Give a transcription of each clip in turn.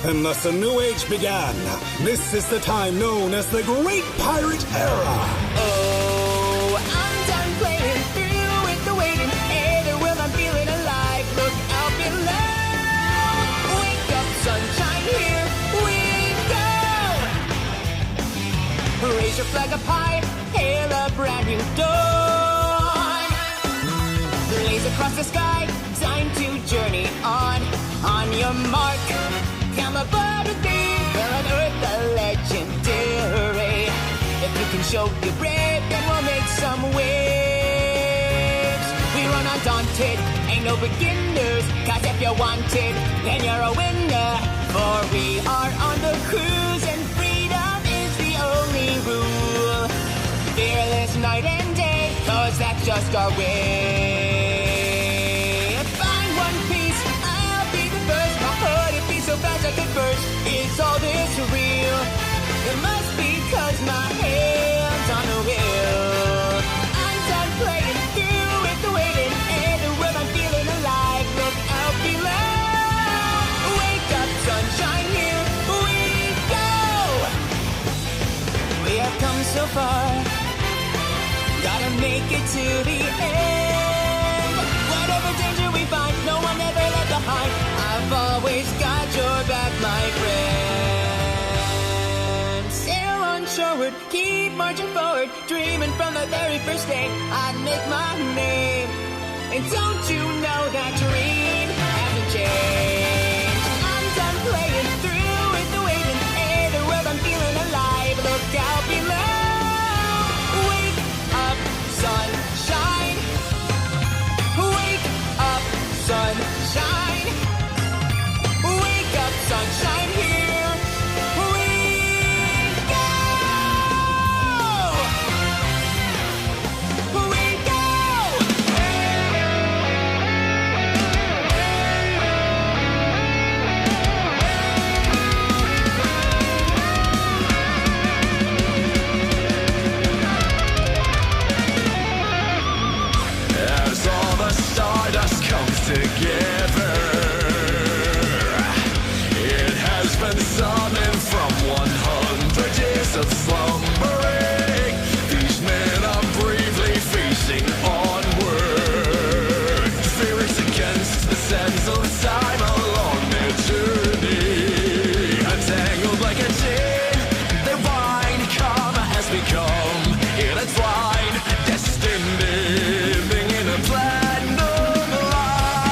and thus a new age began. This is the time known as the Great Pirate Era. Oh, I'm done playing through with the waiting. Hey, the world, I'm feeling alive. Look out below. Wake up, sunshine, here we go. Raise your flag up high, hail a brand new dawn. Blaze across the sky, time to journey on. On your mark, come aboard with me. We'll unearth the legendary. If you can show you're brave, then we'll make some waves. We run undaunted, ain't no beginners. Cause if you're wanted, then you're a winner. For we are on the cruise, and freedom is the only rule. Fearless night and day, cause that's just our way. Find one piece, I'll be the first. My heart, it beats so fast I could burst. Is all this real? It must be cause my hands on the wheel. I'm done playing through with the waiting. And the world, I'm feeling alive. Look out below. Wake up, sunshine, here we go. We have come so far. Gotta make it to the end. Whatever danger we find, no one ever left behind. I've always got your back, my friend. Sail on shoreward, keep marching forward. Dreaming from the very first day I'd make my name. And don't you know that dream hasn't changed? I'm done playing through with the waiting. Hey, the world, I'm feeling alive. Look out below. Wake up, sunshine. Wake up, sunshine. Wake up, sunshine, here we go. We go. As all the stardust comes together, it has been summoned from 100 years of slumbering. These men are bravely facing onward. Fear is against the sands of time along their journey. Entangled like a chain, their vine karma has become intertwined, destined, living in a platinum light.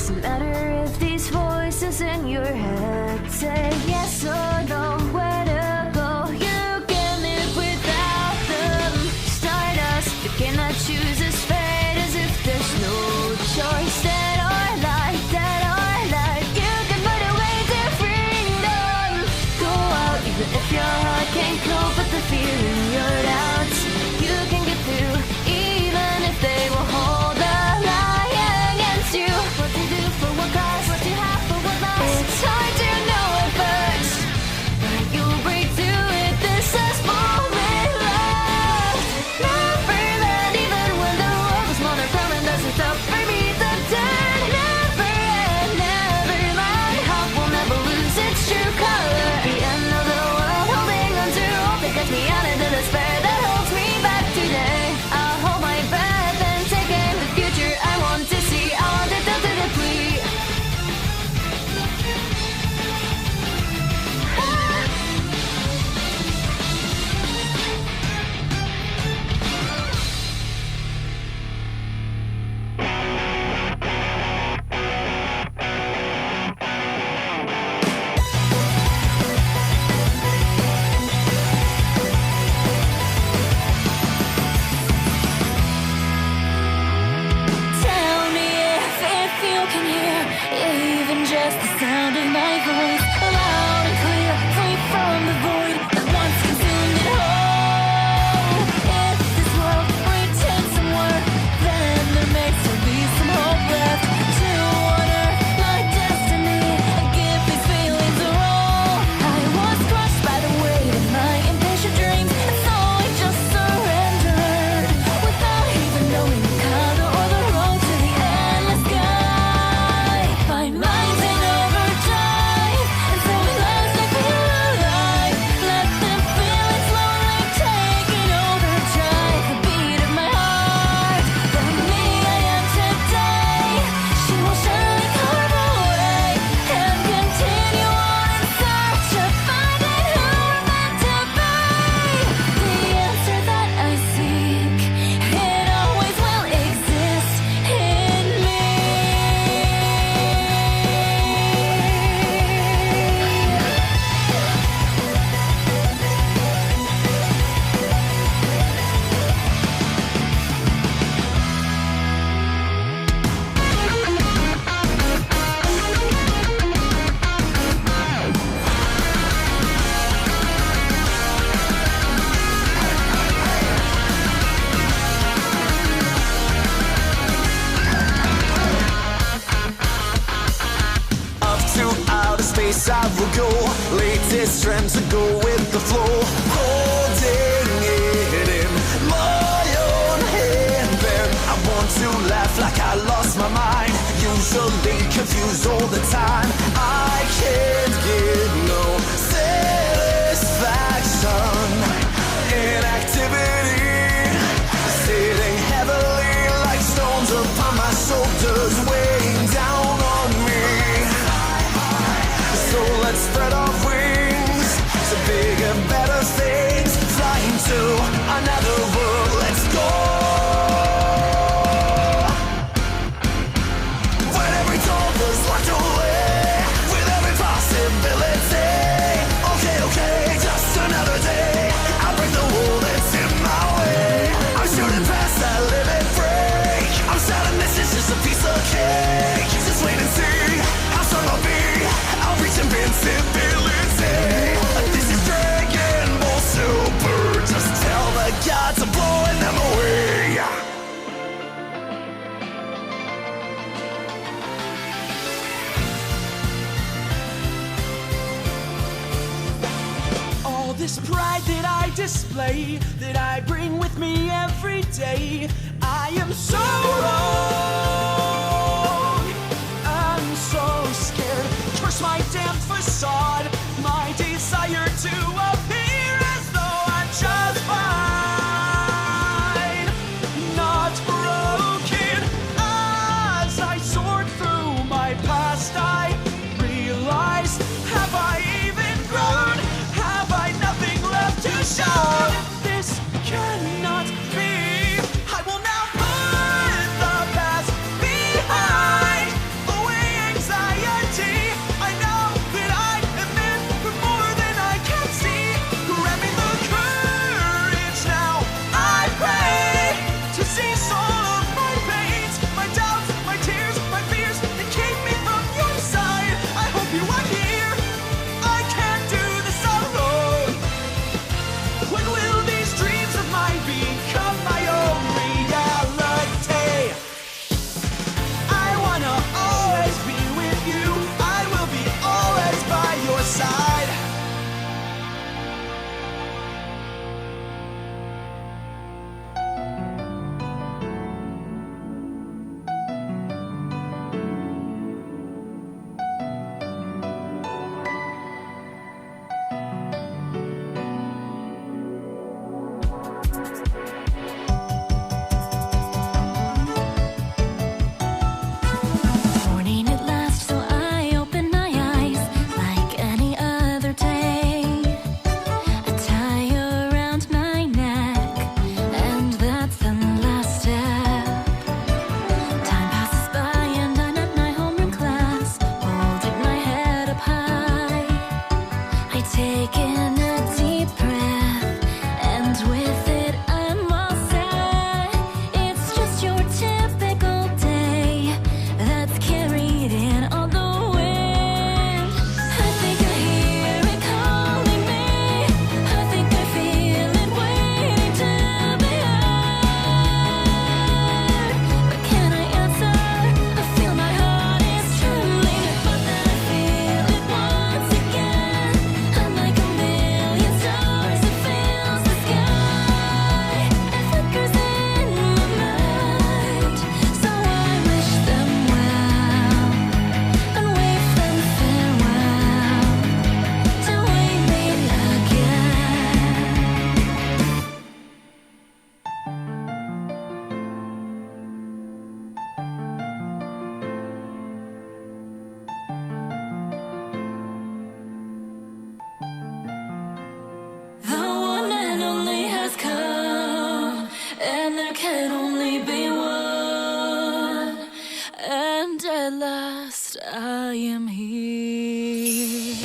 Doesn't matter if these voices in your head say yes or no, where to go. You can live without them. Stardust, you cannot choose as fate, as if there's no choice. Dead or alive, dead or alive, you can find a way to freedom. Go out, even if your heart can't cope with the fear in your doubts. You can get through, even if they will hold the lie against you. What to do for what cause, what you have for what loss. It's hard to know at first, but you'll break through it. This is moment left. Never let, even when the world is more permanent, doesn't stop for me to turn. Never end, never mind. Hope will never lose its true color. The end of the world, holding on to hope that gets me out of the despair that holds me back today. I'll hold my breath and take in the future I want to see. I want it down to deplete. Tell me if you can hear even just the sound of my voice, loud and clear, free from the void that once consumed it whole. If this world retains some worth, then there may still be some hope left to honor my destiny and give these feelings a roll. I was crushed by the weight of my impatient dreams, and so I just surrendered without even knowing the color or the road to the endless sky. My mind's in overdrive, and so at last I feel alive. Let the feeling slowly taking over, drive the beat of my heart. The me I am today, she will surely carve away and continue on in search of finding who we're meant to be. The answer that I seek, it always will exist in me. Up to outer space I will go. Latest trend to go with the flow. Holding it in my own hand. Then I want to laugh like I lost my mind. Usually confused all the time. I can't get no satisfaction. Inactivity sitting heavily like stones upon my shoulders, weighing down on me. So let's spread our wings to bigger, better things. Flying to another world, let's go. When every door was locked away, with every possibility. Okay, okay, just another day. I'll break the wall that's in my way. I'm shooting past that limit break. I'm certain this is just a piece of cake. Just wait and see how strong I'll be. I'll reach invincibility. This is Dragon Ball Super. Just tell the gods I'm blowing them away. All this pride that I display, that I bring with me every day, I am so wrong. I'm so scared. Curse my damn facade, my desire to appear as though I'm just fine, not broken. As I sort through my past, I realize, have I even grown? Have I nothing left to show? This cannot be. I will now put the past behind, away last I am here.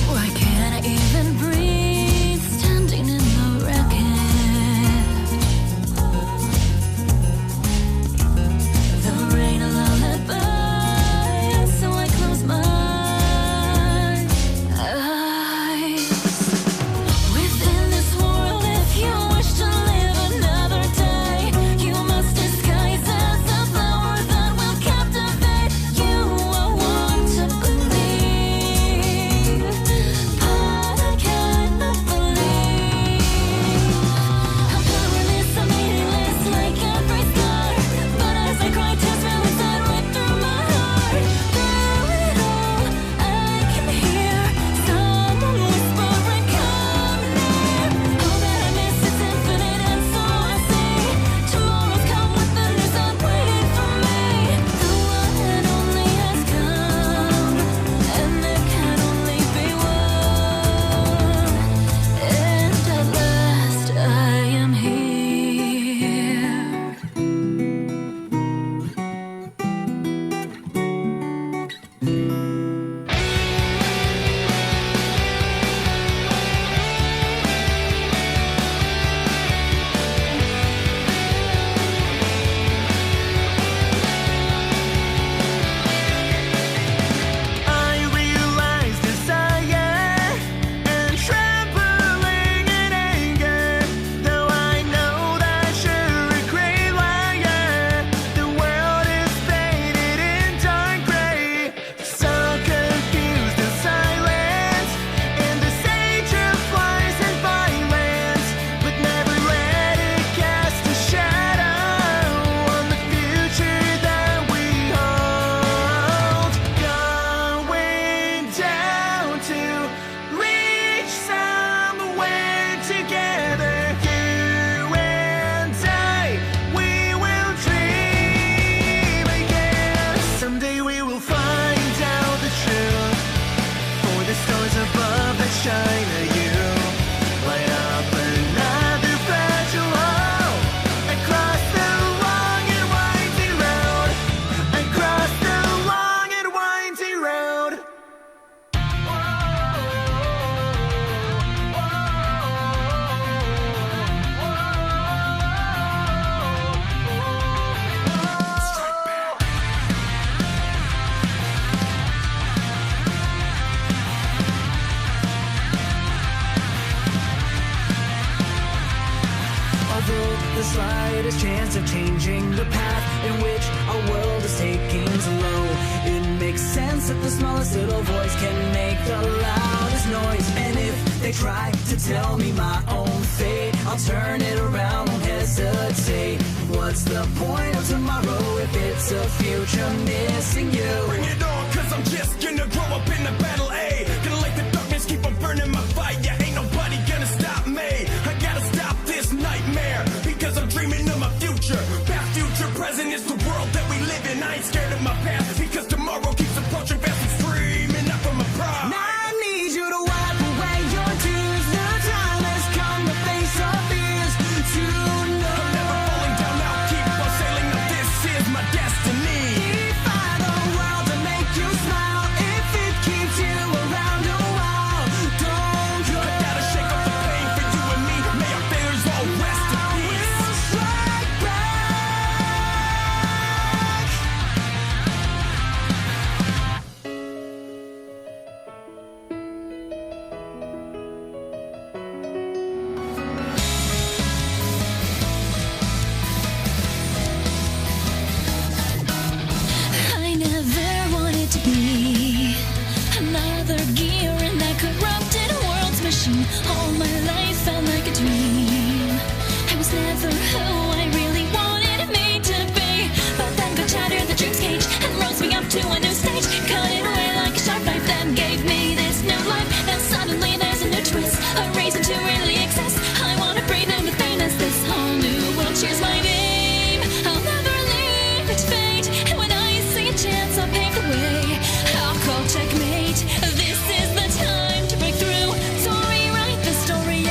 Why can't I even breathe standing in the wreckage? The rain a lullaby, so I close my eyes. Within this world, if you wish to live another day, you must disguise as a flower that will captivate you. I want to believe, but I cannot believe. I'm powerless, I'm meaningless, like every star. But as I cry, tears fell inside, right through my heart. Through it all, I can hear someone whispering, "Come near." All that I miss is infinite, and so I say, tomorrow's come with the news not waiting for me. The one and only has come, and there can only be one. And at last I am here. I realize desire and trembling in anger. Though I know that you're a great liar, the world is painted in dark gray. So confused and silent in this age of lies and violence, but never let it cast a shadow on the future that we hold. Going down to reach somewhere together. You and I, we will dream again. Someday we will find out the truth. For the stars above that shine at you, light up another fragile hole across the long and winding road. Across the long and winding road. Although the slightest chance of changing the path in which our world is taking slow, it makes sense that the smallest little voice can make the loudest noise. And if they try to tell me my own fate, I'll turn it around, won't hesitate. What's the point of tomorrow if it's a future missing you? Bring it on, cause I'm just gonna grow up in the battle A. Gonna let the darkness keep on burning my fire. Ain't nobody gonna stop me. I gotta stop this nightmare, because I'm dreaming of my future. Past, future, present is the world that we live in. I ain't scared of my past, because tomorrow keeps approaching fast and screaming up from my pride. Now I need you to wipe away your tears. The time has come to face our fears. To know I'm never falling down, I'll keep on sailing. Now this is my destiny. defy the world to make you smile. If it keeps you around a while, don't go. I gotta shake off the pain for you and me. May our failures all rest in peace. We'll strike back. I never wanted to be another gear in that corrupted world's machine. All my life felt like a dream. I was never who I really wanted me to be. But then God shattered the dream's cage and rose me up to a new stage. Cut it away like a sharp knife, then gave me this new life. Then suddenly there's a new twist, a reason to really exist. I wanna breathe in the pain as this whole new world cheers my name. I'll never leave its fate, and when I see a chance, I'll pave the way. I'll call checkmate. This is the time to break through, to rewrite the story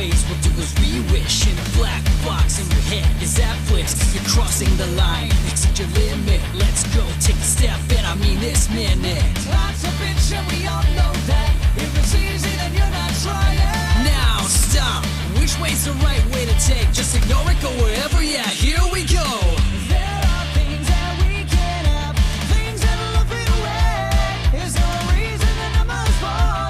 ways we'll do as we wish. In a black box in your head is that flicks. You're crossing the line, exceed your limit. Let's go, take a step, and I mean this minute. Lots of bitch and we all know that. If it's easy then you're not trying. Now stop, which way's the right way to take? Just ignore it, go wherever, yeah, here we go. There are things that we can't have, things that'll look it away. Is there a reason the numbers fall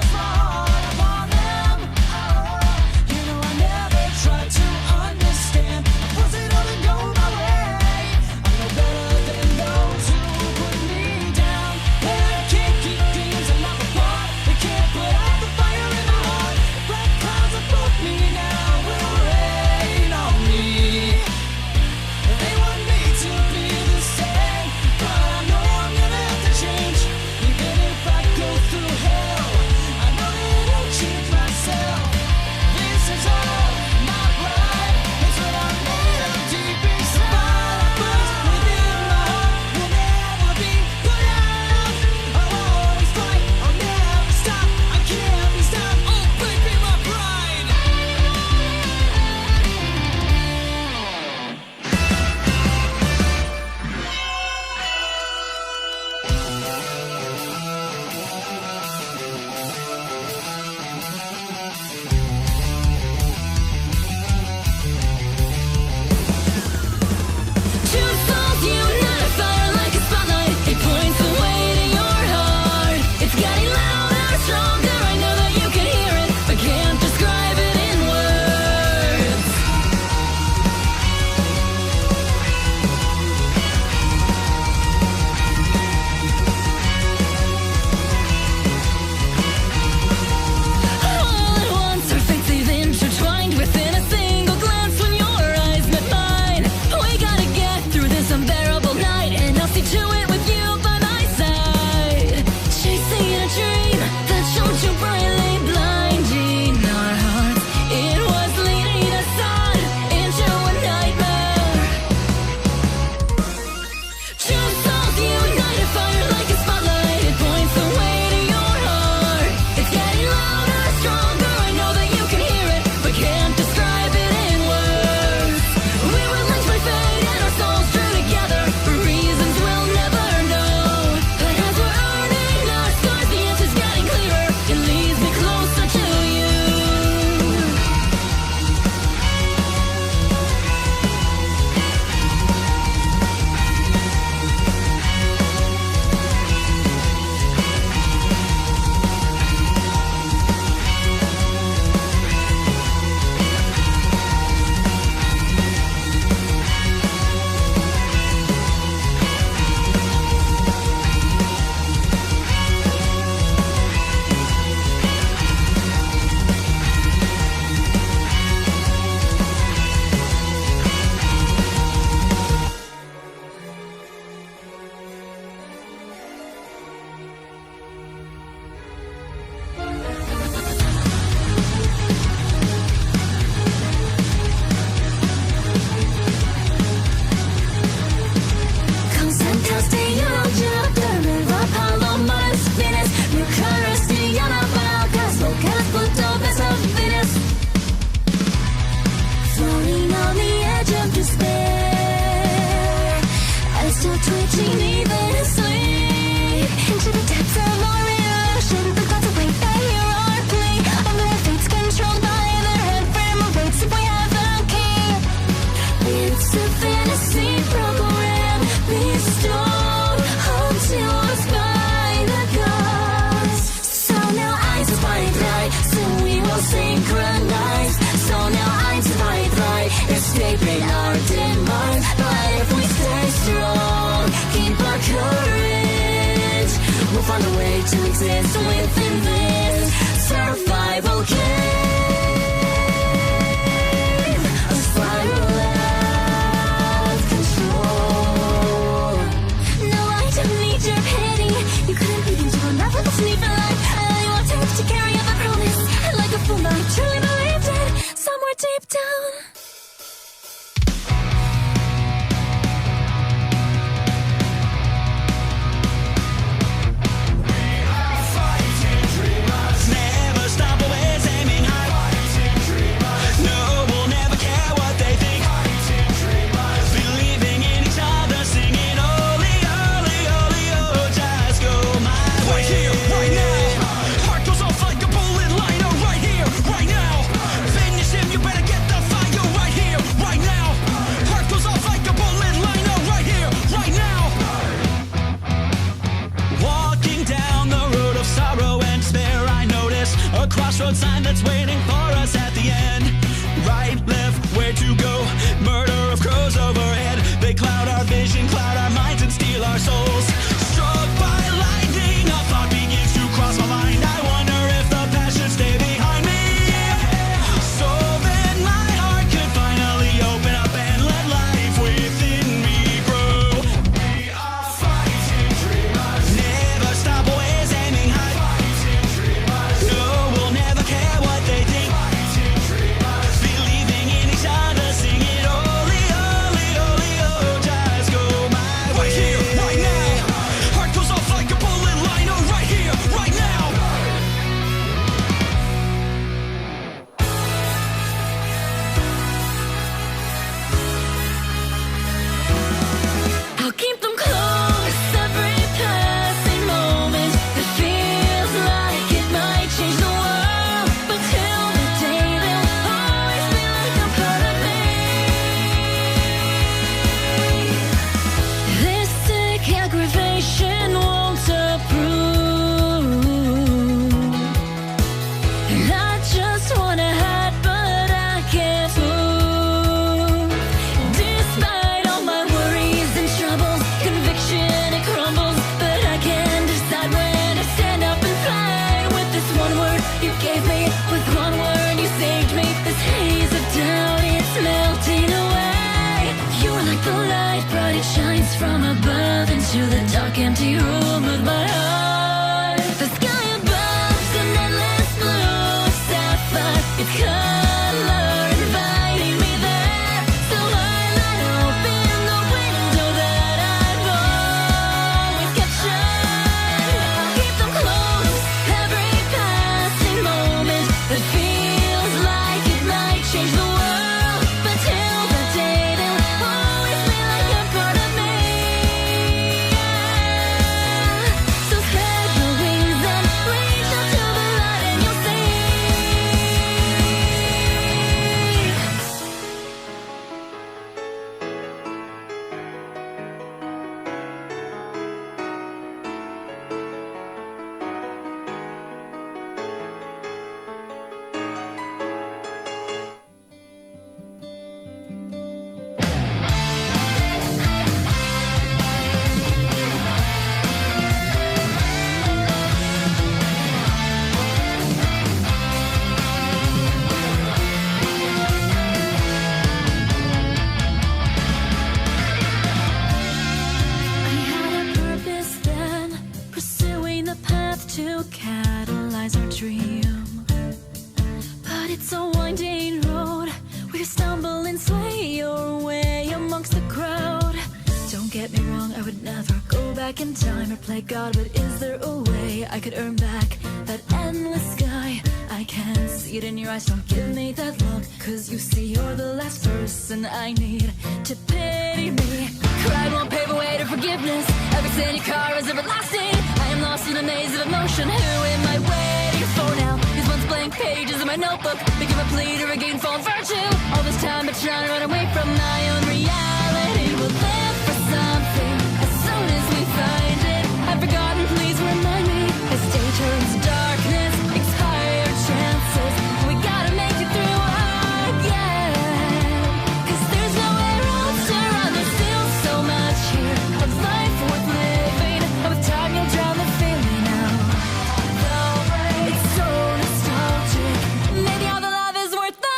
upon them? Oh, you know I never tried to understand. I force it all to go my way. I'm no better than those who put me down. And I can't keep dreams alive apart. They can't put out the fire in my heart. Black clouds above me now will rain on me. They want me to be the same, but I know I'm gonna have to change. Even if I go through hell, I know that I'll choose myself. This is all my pride. It's what I'm made of deep inside. The fire burns within my heart will never be put out. I'll always fight. I'll never stop. I can't be stopped. Oh, baby, my pride. Two souls unite, fire like a spotlight. It points the way to your heart. It's getting louder, stronger. I know that you can hear it, but can't describe it in words. All at once, our fates they've intertwined within a single glance. When your eyes met mine, we gotta get through this unbearable night, and I'll see to it with you by my side. Chasing a dream that shone too brightly, blinding our hearts. It was leading us on into a nightmare. Two souls unite, fire like a spotlight. It points the way to your heart. It's getting louder, stronger. I know that you can hear it, but can't describe it in words. We were linked by fate, and our souls drew together for reasons we'll never know. But as we're earning our scars, the answer's getting clearer. It leads me closer to you. Floating on the edge of despair, I'm still twitching needlessly into the depths of our ocean. The clouds await hierarchy. Under our fates controlled by their head frame of weights. If we have the key, it's a fantasy program bestowed onto us by the gods. So now eyes are wide right, so we will synchronize. So now eyes are wide right, escaping our demise. But if we stay strong, keep our courage, we'll find a way to exist within this survival game. A spiral out of control. No, I don't need your pity. You couldn't begin to love with me for life. I wanted to carry out the promise like a fool, but I truly believed it somewhere deep down. Never stop. crossroad sign that's waiting for us at the end. Right, left, where to go? Murder of crows overhead. They cloud our vision, cloud our minds, and steal our souls. Struck by lightning, a thought begins to cross my mind. I wonder if the past should stay behind me. So then my heart could finally open up and let life within me grow. We are fighting dreamers. Never stop, always aiming high. Fighting dreamers. No, we'll never care what they think. Fighting dreamers. Believing in each other, sing it only, only, only, oh, just go my way. Right here, right now. Heart goes off like a bullet line. Oh, right here, right now. I'll keep them close every passing moment. It feels like it might change the world, but till the day they'll always be like a part of me. This sick aggravation won't approve, and I just wanna hide, but I can't move. Despite all my worries and troubles, conviction it crumbles, but I can't decide when to stand up and fight with this one word you gave me. With one word you saved me. This haze of doubt, it's melting away. You're like the light, bright it shines from above into the dark empty room of my heart. The sky above's an endless blue sapphire. It's color inviting me there, so I let open the window that I've always kept shut. I'll keep them close every passing moment. It feels like it might change the world, but till the day they'll always be like a part of me. So spread your wings and reach out to the light, and you'll see. I had a purpose then, pursuing the path to catalyze our dream. But it's a winding road where you stumble and sway your way amongst the crowd. Don't get me wrong, I would never go back in time or play God, but is there a way I could earn back that endless sky? I can't see it in your eyes, don't give me that look, 'cause you see you're the last person I need to pity me. Pride won't pave a way to forgiveness. Every sin you car is everlasting. I am lost in a maze of emotion. Who am I waiting for now? These once blank pages in my notebook become a plea to regain fallen virtue. All this time I've trying to run away from my own reality. We'll live for something as soon as we find it. I've forgotten, please remind me. As day turns to darkness, expired chances. We gotta make it through again, 'cause there's nowhere else to run. There's still so much here of life worth living. And with time you'll drown the feeling out. It's so nostalgic. Maybe all the love is worth the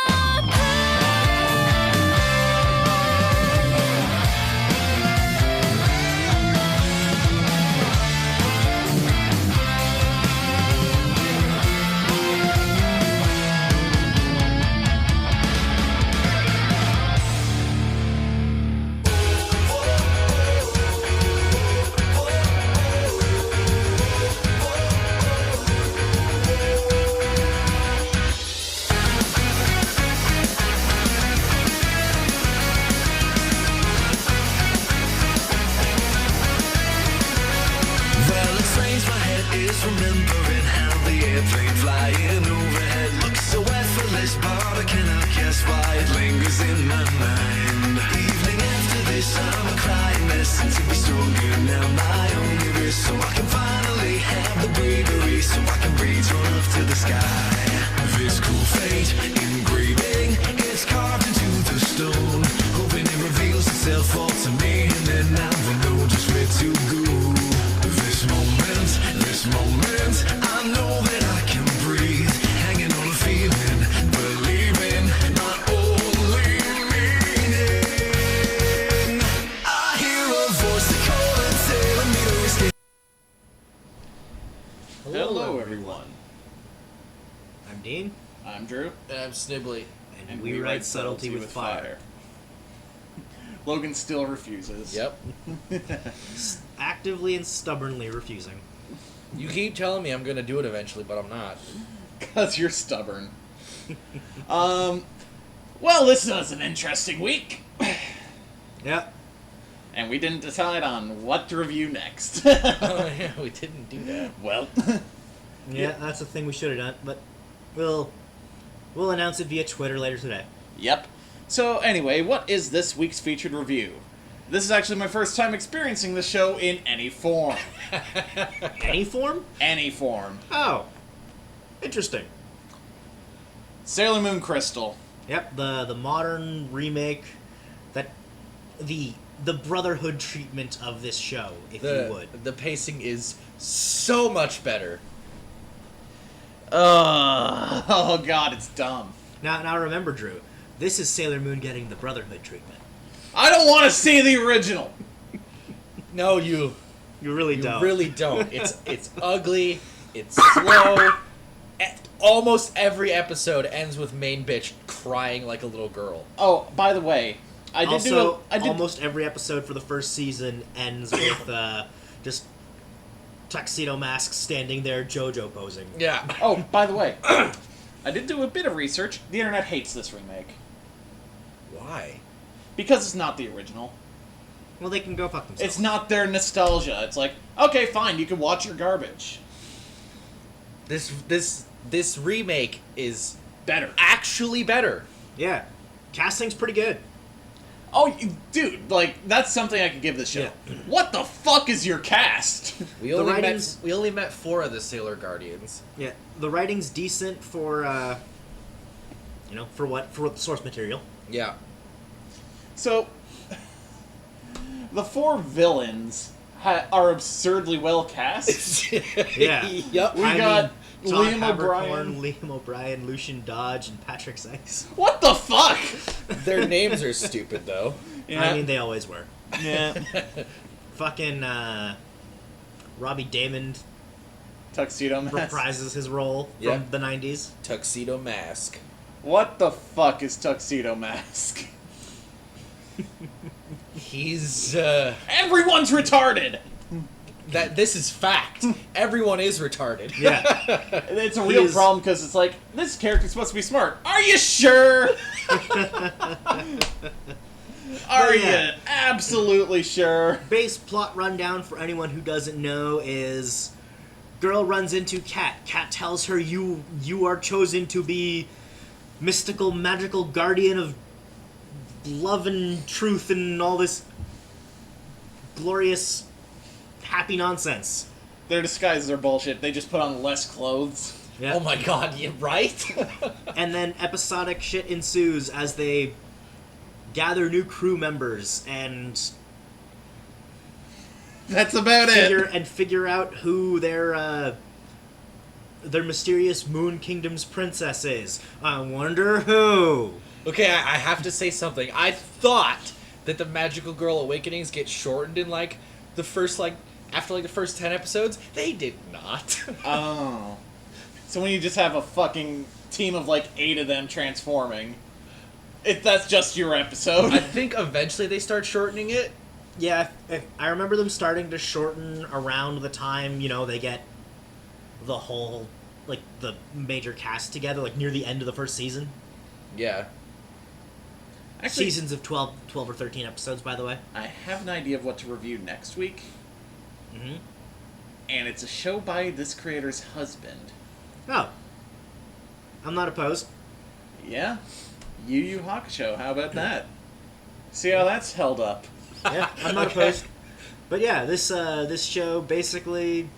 So I can finally have the bravery, so I can reach one up to the sky. faint engraving is carved into the stone, hoping it reveals itself all to me, and then I will know just where to go. This moment, I know that I can breathe, hanging on a feeling, believing, not only meaning. I hear a voice that calls and telling me to risk it. Hello, everyone. I'm Dean. I'm Drew. And I'm Snibbly. And we write Subtlety with fire. Logan still refuses. Yep. Actively and stubbornly refusing. You keep telling me I'm gonna do it eventually, but I'm not. Because you're stubborn. Well, this was an interesting week. Yep. And we didn't decide on what to review next. Oh yeah, we didn't do that. Well, Yeah, that's the thing we should have done, but we'll announce it via Twitter later today. yep. So anyway, what is this week's featured review? This is actually my first time experiencing the show in any form. Any form? Any form. Oh. Interesting. Sailor Moon Crystal. Yep, the modern remake that the brotherhood treatment of this show, if you would. The pacing is so much better. Oh god, it's dumb. Now remember, Drew, this is Sailor Moon getting the brotherhood treatment. I don't want to see the original. No, you You don't. really don't. It's ugly. It's slow. Almost every episode ends with main bitch crying like a little girl. Oh, by the way, I did almost every episode for the first season ends with just tuxedo mask standing there, JoJo posing. Yeah. Oh, by the way, I did do a bit of research. The internet hates this remake Why? because it's not the original. Well, they can go fuck themselves. It's not their nostalgia. It's like, okay, fine, you can watch your garbage. This remake is Better. actually better. Yeah. Casting's pretty good. Oh, dude, like that's something I could give this show. Yeah. What the fuck is your cast? We only writings- met 4 of the Sailor Guardians. Yeah. The writing's decent for for the source material. Yeah. So, the 4 villains are absurdly well cast. Yeah. Yep. We got John Liam Habercorn, O'Brien. Liam O'Brien, Lucian Dodge, and Patrick Sykes. What the fuck? Their names are stupid though. Yeah. I mean, they always were. Yeah. Fucking Robbie Damon Tuxedo Mask. reprises his role Yep. from the 90s. Tuxedo Mask. What the fuck is Tuxedo Mask? He's Everyone's retarded. this is fact. Everyone is retarded. Yeah. It's a real problem because it's like this character's supposed to be smart. Are you sure? Are yeah. you absolutely sure? Base plot rundown for anyone who doesn't know is girl runs into Cat. Cat tells her you are chosen to be mystical, magical guardian of love and truth and all this glorious, happy nonsense. Their disguises are bullshit. They just put on less clothes. Yeah. Oh my god, you right? And then episodic shit ensues as they gather new crew members and That's about it. figure out who their mysterious Moon Kingdom's princess is. I wonder who. Okay, I have to say something. I thought that the Magical Girl Awakenings get shortened in the first after the first 10 episodes. They did not. Oh. So when you just have a fucking team of 8 of them transforming, that's just your episode. I think eventually they start shortening it. Yeah, I remember them starting to shorten around the time, they get the whole, the major cast together, near the end of the first season. Yeah. Actually, Seasons of 12 or 13 episodes, by the way. I have an idea of what to review next week. Mm-hmm. And it's a show by this creator's husband. Oh. I'm not opposed. Yeah? Yu Yu Hakusho, how about that? See how that's held up. Yeah, I'm not opposed. But yeah, this show basically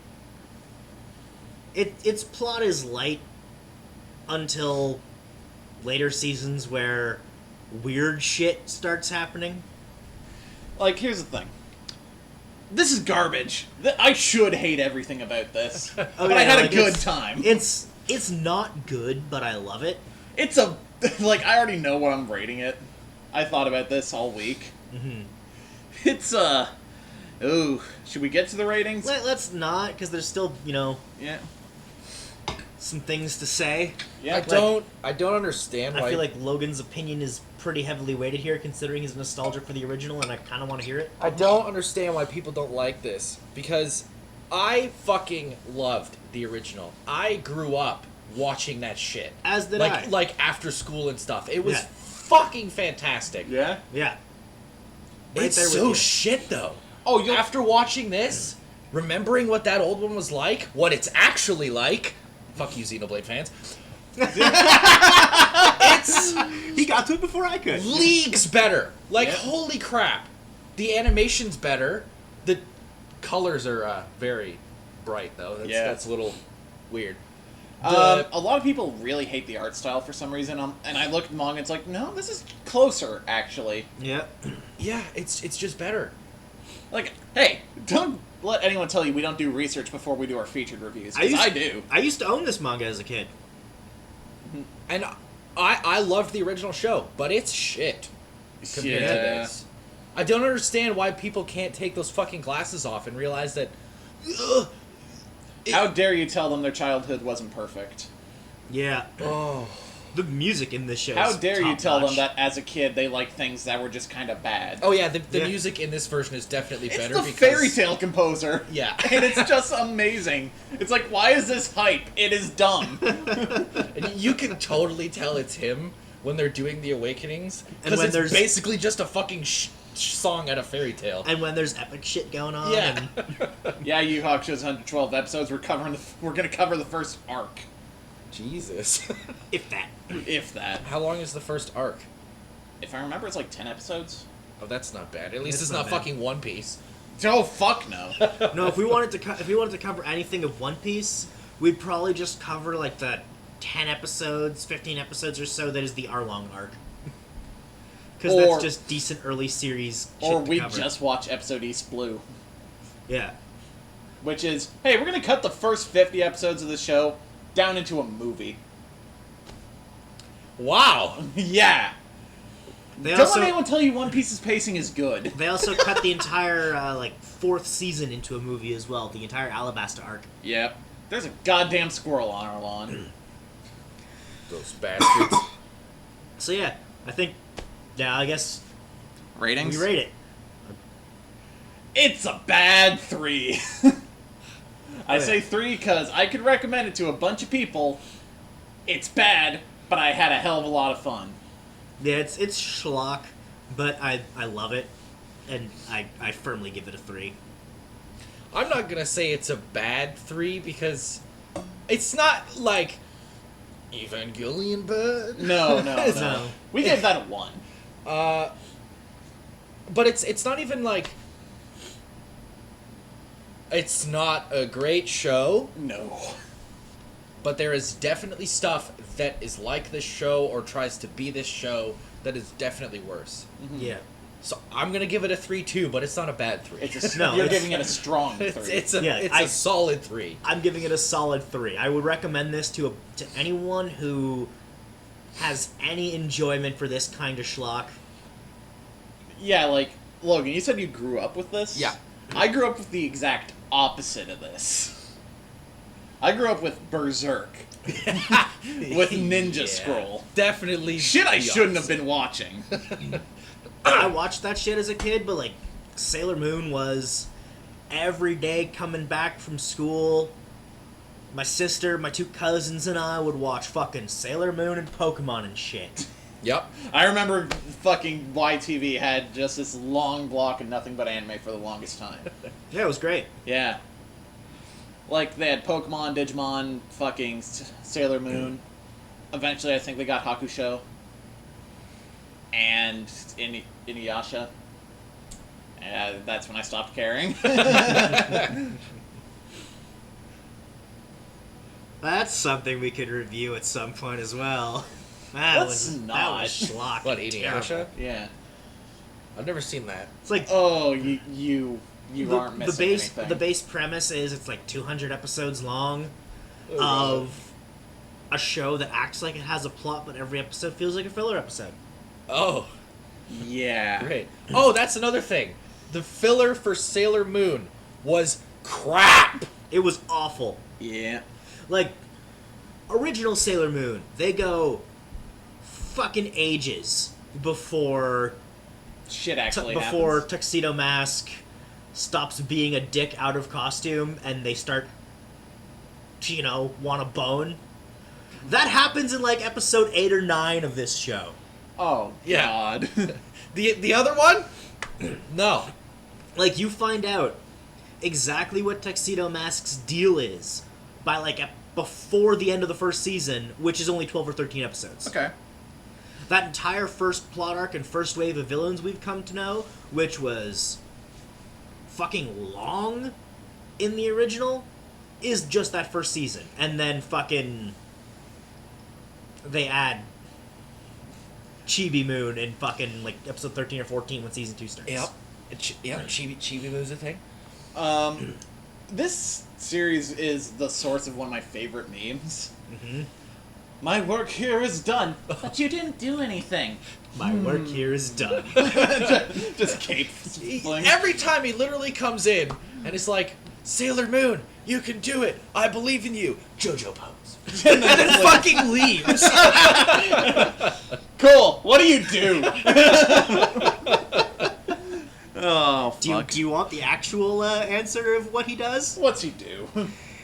its plot is light until later seasons where weird shit starts happening. Like, here's the thing. This is garbage. I should hate everything about this. But I had a good time. It's not good, but I love it. It's a... Like, I already know what I'm rating it. I thought about this all week. Mm-hmm. It's, Ooh, should we get to the ratings? Let's not, because there's still, Yeah. some things to say. Yeah. I don't understand why... I feel like Logan's opinion is pretty heavily weighted here, considering his nostalgia for the original, and I kind of want to hear it. I don't understand why people don't like this, because I fucking loved the original. I grew up watching that shit. As did I. Like after school and stuff. It was fucking fantastic. Yeah? Yeah. Right It's there with so you. shit, though. Oh, you'll... After watching this, remembering what that old one was like, what it's actually like... Fuck you, Xenoblade fans. It's... He got to it before I could. leagues better. Like, Yeah. holy crap. The animation's better. The colors are very bright, though. That's a little weird. a lot of people really hate the art style for some reason, and I look at manga and it's like, no, this is closer, actually. Yeah. Yeah, it's just better. Like, hey, don't let anyone tell you we don't do research before we do our featured reviews, because I do. I used to own this manga as a kid. And I loved the original show, but it's shit compared to this. I don't understand why people can't take those fucking glasses off and realize that... How dare you tell them their childhood wasn't perfect? Yeah. Oh... The music in this show How is dare you tell them top-notch. that as a kid they like things that were just kind of bad? Oh yeah, the music in this version is definitely It's better the because... fairy tale composer. Yeah. And it's just amazing. It's like, why is this hype? It is dumb. And you can totally tell it's him when they're doing the Awakenings, And because when it's there's- basically just a fucking song out of fairy tale. And when there's epic shit going on. Yeah. And Yeah, Yu Hakusho's 112 episodes. We're gonna cover the first arc, Jesus. if that. if that. How long is the first arc? If I remember, it's like 10 episodes. Oh, that's not bad. At least It's it's not not bad. fucking One Piece. Oh fuck no. No, if we wanted to cover anything of One Piece, we'd probably just cover like the 10 episodes, 15 episodes or so that is the Arlong arc. Because Or- that's just decent early series shit Or to we cover. just watch episode East Blue, Yeah. which is, hey, we're gonna cut the first 50 episodes of the show down into a movie. Wow. Yeah. They Don't also let anyone tell you One Piece's pacing is good. they also cut the entire fourth season into a movie as well, the entire Alabasta arc. Yep. There's a goddamn squirrel on our lawn. Those bastards. So yeah, I guess Ratings? we rate it. It's a bad 3. I yeah. say 3 because I could recommend it to a bunch of people. It's bad, but I had a hell of a lot of fun. Yeah, it's schlock, but I love it, and I firmly give it a 3. I'm not gonna say it's a bad 3 because it's not like Evangelion bad. No. No. We gave that a 1. But it's not even like it's not a great show, No. but there is definitely stuff that is like this show or tries to be this show that is definitely worse. Yeah. So I'm gonna give it a 3 too, but it's not a bad 3. It's a, No, you're it's- giving it a strong 3. it's a Yeah, it's I- a solid 3. I'm giving it a solid 3. I would recommend this to anyone who has any enjoyment for this kind of schlock. Yeah, like, Logan, you said you grew up with this? Yeah. I grew up with the exact opposite of this. I grew up with Berserk. With Ninja Yeah, Scroll. Definitely Shit I the shouldn't have opposite. been watching. I watched that shit as a kid, but like Sailor Moon was every day coming back from school. My sister, my 2 cousins, and I would watch fucking Sailor Moon and Pokemon and shit. Yep. I remember fucking YTV had just this long block of nothing but anime for the longest time. Yeah, it was great. Yeah. Like, they had Pokemon, Digimon, fucking Sailor Moon. Eventually, I think they got Hakusho. And Inuyasha. And that's when I stopped caring. That's something we could review at some point as well. Let's That not. was schlock. What, Inuyasha? Terrible. Yeah. I've never seen that. It's like Oh, you aren't missing anything. the base premise is it's like 200 episodes long of a show that acts like it has a plot, but every episode feels like a filler episode. Oh, Yeah. great. Oh, that's another thing. The filler for Sailor Moon was crap. It was awful. Yeah. Like, original Sailor Moon, they go fucking ages before Shit actually before happens. Tuxedo Mask stops being a dick out of costume and they start to, want a bone. That happens in like episode 8 or 9 of this show. Oh, Yeah. God. The other one? No. Like, you find out exactly what Tuxedo Mask's deal is by like before the end of the first season, which is only 12 or 13 episodes. Okay. That entire first plot arc and first wave of villains we've come to know, which was fucking long in the original, is just that first season. And then fucking they add Chibi Moon in fucking like episode 13 or 14 when season 2 starts. Yep. Chibi Moon's a thing. This series is the source of one of my favorite memes. Mm-hmm. My work here is done, but you didn't do anything. My work here is done. Just cape fling. Every time he literally comes in and it's like, Sailor Moon, you can do it. I believe in you. JoJo pose. And then fucking leaves. Cool. What do you do? Oh, fuck. Do you want the actual answer of what he does? What's he do?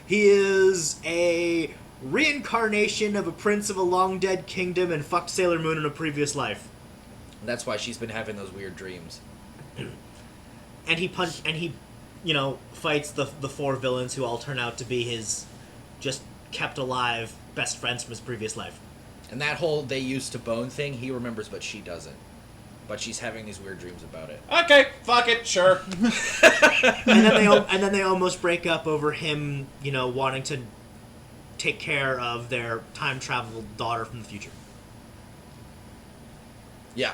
He is a reincarnation of a prince of a long-dead kingdom and fucked Sailor Moon in a previous life. That's why she's been having those weird dreams. And he fights the 4 villains who all turn out to be his just kept alive best friends from his previous life. And that whole they used to bone thing, he remembers, but she doesn't. But she's having these weird dreams about it. Okay, fuck it, sure. and then they almost break up over him, wanting to take care of their time travel daughter from the future. Yeah.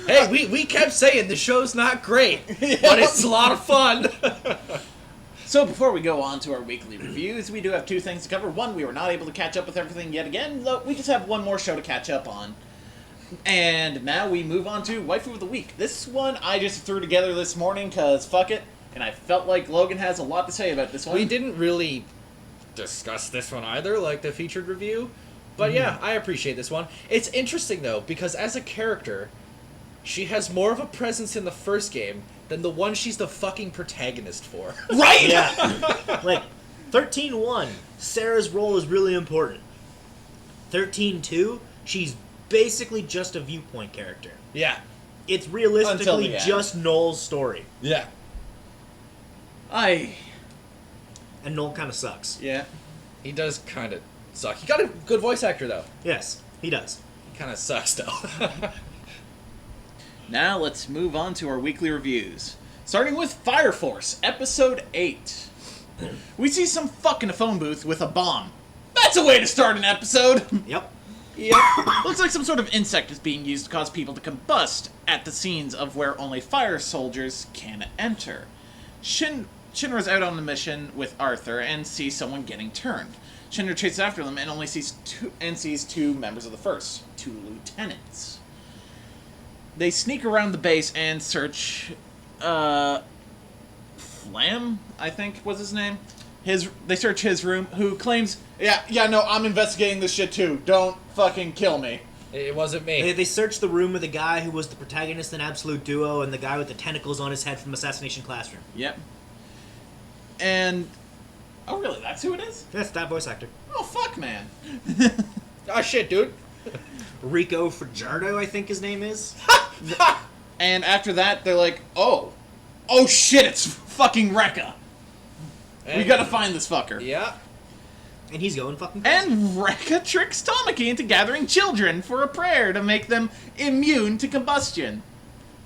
Hey, we kept saying the show's not great, but it's a lot of fun. So before we go on to our weekly reviews, we do have 2 things to cover. One, we were not able to catch up with everything yet again. We just have one more show to catch up on. And now we move on to Waifu of the Week. This one I just threw together this morning because fuck it. And I felt like Logan has a lot to say about this one. We didn't really discuss this one either, like the featured review. But yeah, I appreciate this one. It's interesting though, because as a character, she has more of a presence in the first game than the one she's the fucking protagonist for. Right? Yeah. Like, 13-1, Sarah's role is really important. 13-2, she's basically just a viewpoint character. Yeah. It's Until realistically the end. just Noel's story. Yeah. And Noel kind of sucks. Yeah. He does kind of suck. He got a good voice actor, though. Yes, he does. He kind of sucks, though. Now let's move on to our weekly reviews. Starting with Fire Force, Episode 8. We see some fuck in a phone booth with a bomb. That's a way to start an episode! Yep. Yep. Looks like some sort of insect is being used to cause people to combust at the scenes of where only fire soldiers can enter. Shinra's out on a mission with Arthur and sees someone getting turned. Shinra chases after them and only sees 2 members of the first, 2 lieutenants. They sneak around the base and search Flam, I think was his name. They search his room, who claims, yeah, no, I'm investigating this shit too. Don't fucking kill me. It wasn't me. They searched the room of the guy who was the protagonist in Absolute Duo and the guy with the tentacles on his head from Assassination Classroom. Yep. And... oh, really? That's who it is? That's that voice actor. Oh, fuck, man. Oh, shit, dude. Rico Fajardo, I think his name is. And after that, they're like, oh shit, it's fucking Rekka. We gotta find this fucker. Yeah. And he's going fucking crazy. And Rekka tricks Tamaki into gathering children for a prayer to make them immune to combustion.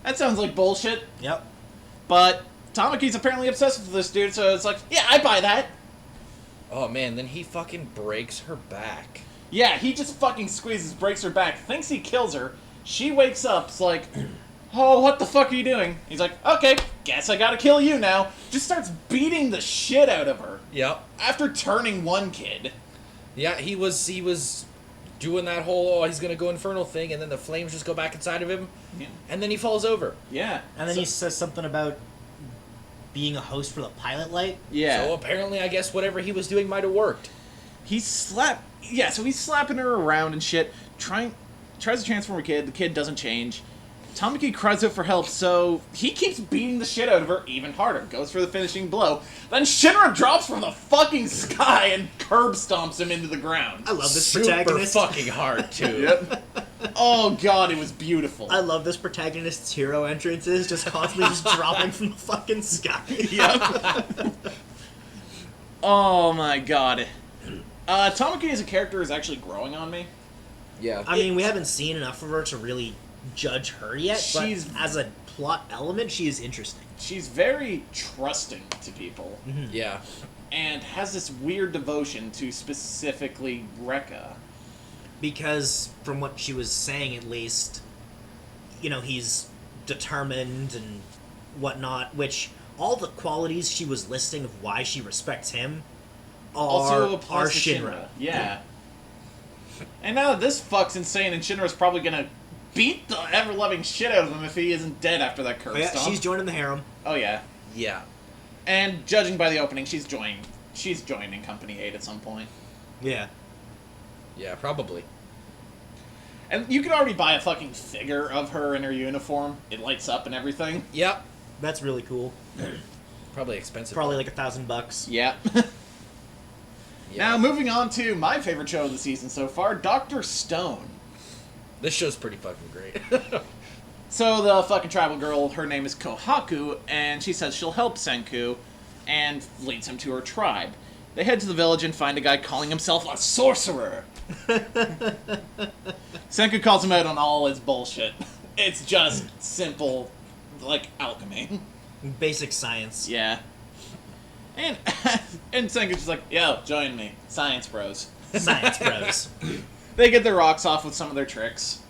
That sounds like bullshit. Yep. But Tamaki's apparently obsessed with this dude, so it's like, yeah, I buy that. Oh man, then he fucking breaks her back. Yeah, he just fucking squeezes, breaks her back, thinks he kills her. She wakes up, it's like, oh, what the fuck are you doing? He's like, okay, guess I gotta kill you now. Just starts beating the shit out of her. Yep. After turning one kid. Yeah, he was doing that whole, he's gonna go infernal thing, and then the flames just go back inside of him, Yeah. and then he falls over. Yeah. And then he says something about being a host for the pilot light. Yeah. So apparently, I guess whatever he was doing might have worked. He's slapping her around and shit, tries to transform a kid, the kid doesn't change. Tamaki cries out for help, so he keeps beating the shit out of her even harder, goes for the finishing blow. Then Shinra drops from the fucking sky and curb stomps him into the ground. I love this Super protagonist. fucking hard, too. Yep. Oh god, it was beautiful. I love this protagonist's hero entrances, just constantly just dropping from the fucking sky. Yep. Oh my god. Tamaki as a character is actually growing on me. Yeah. I mean, we haven't seen enough of her to really judge her yet, She's- but as a plot element, she is interesting. She's very trusting to people, Yeah. and has this weird devotion to specifically Rekka. Because, from what she was saying at least, you know, he's determined and whatnot, which all the qualities she was listing of why she respects him Also are applies to Shinra. Yeah. And now that this fuck's insane, and Shinra's probably gonna beat the ever-loving shit out of him if he isn't dead after that curb But yeah, stomp. she's joining the harem. Oh yeah. Yeah. And judging by the opening, she's joining Company 8 at some point. Yeah. Yeah, probably. And you can already buy a fucking figure of her in her uniform. It lights up and everything. Yep. That's really cool. Probably expensive. Probably like $1,000. Yeah. Yeah. Now, moving on to my favorite show of the season so far, Dr. Stone. This show's pretty fucking great. So the fucking tribal girl, her name is Kohaku, and she says she'll help Senku, and leads him to her tribe. They head to the village and find a guy calling himself a sorcerer. Senku calls him out on all his bullshit. It's just simple, like, alchemy. Basic science. Yeah. And Senku's just like, yo, join me. Science bros. Science bros. They get their rocks off with some of their tricks.